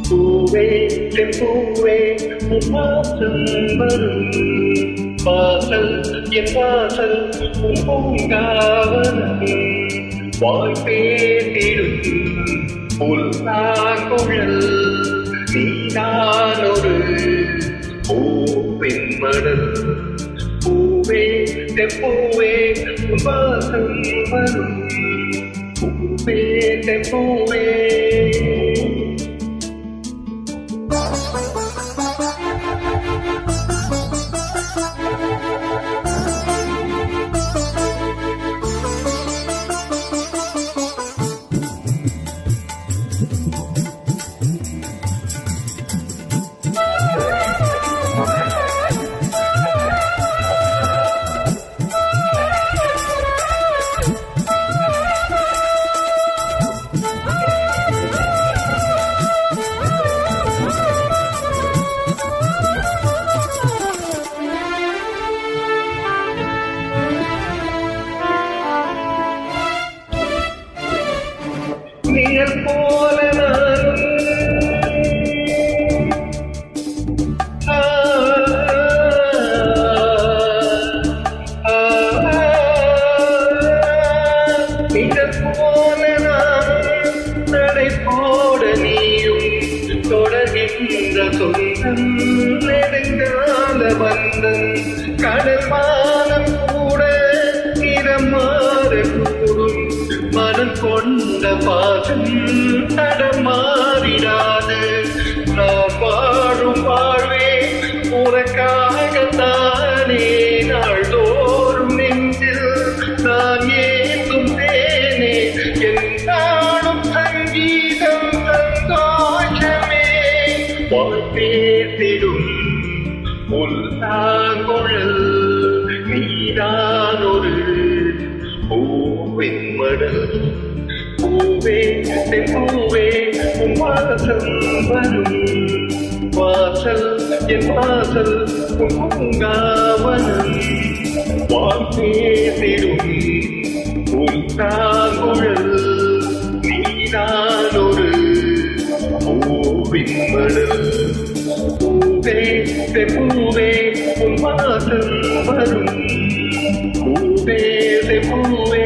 பூவே பூவே வாசல் வரும் வாசல் என் வாசல் பூங்காவனம் வாழ்பேசிடும் புல்லாங்குழல் நீதான் ஒரு பூவின் மடல் பூவே பூவே வாசல் வரும் பூவே பூவே நிழல் போல நானும் நிழல் போல நானும் நடை போட நீயும் தொடர்கின்ற சொந்தம் நெடுங்கால பந்தம் கடல் மானம் கூட நிறம் மாறக்கூடும் மனம் கொண்ட பாசம் தடமாறிடாது நான் வாழும் வாழ்வே உனக்காகத்தானே நாள்தோறும் நெஞ்சில் நான் ஏந்தும் தேனே என்னாலும் சங்கீதம் சந்தோஷமே வாழ்பேசிடும் புல்லாங்குழல் நீதான் ஒரு பூவின் மடல் பூவே பூவே வாசல் வரும் வாசல் என் வாசல் பூங்காவனம் வாழ்பேசிடும் புல்லாங்குழல் நீதான் ஒரு பூவின் மடல் பூவே பூவே வாசல் வரும் பூவே பூவே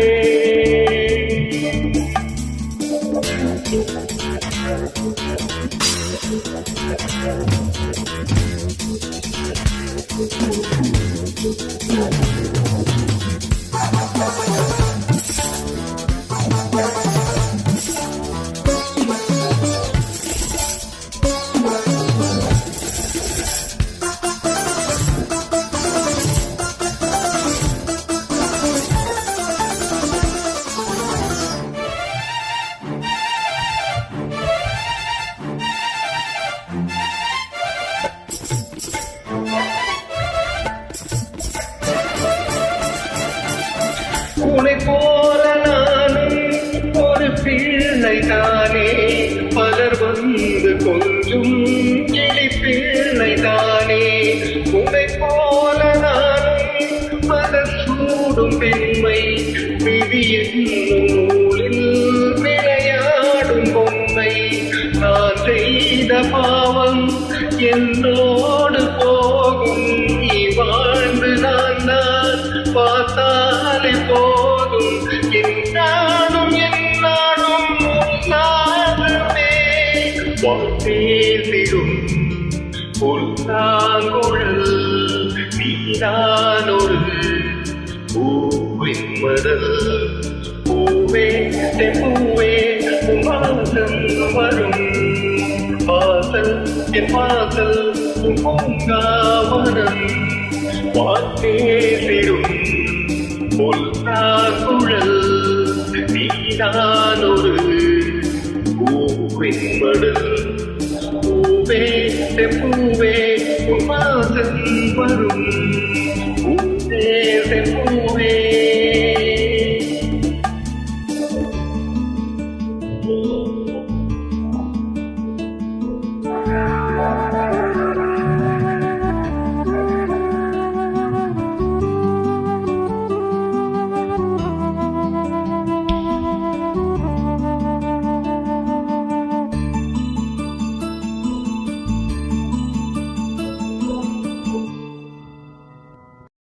உன்னை போல நானும் ஒரு பிள்ளை தானே பலர் வந்து கொஞ்சம் கிளி பிள்ளை தானே உன்னை போல நானும் மலர் சூடும் பெண்மை விதி என்னும் நூலில் விளையாடும் பொம்மை நான் செய்த பாவம் என்னோடு போகும் நீ வாழ்ந்து நான் தான் பார்த்தாலே போதும் என்னாலும் என்னாலும் நாளுமே வாழ்பேசிடும் புல்லாங்குழல் நீதான் ஒரு பூவின் மடல் பூவே பூவே வாசல் வரும் வாசல் என் வாசல் பூங்காவனம் வாழ்பேசிடும் புல்லாங்குழல் நீதான் ஒரு பூவின் மடல் பூவே பூவே வாசல் வரும் பூவே பெண் பூவே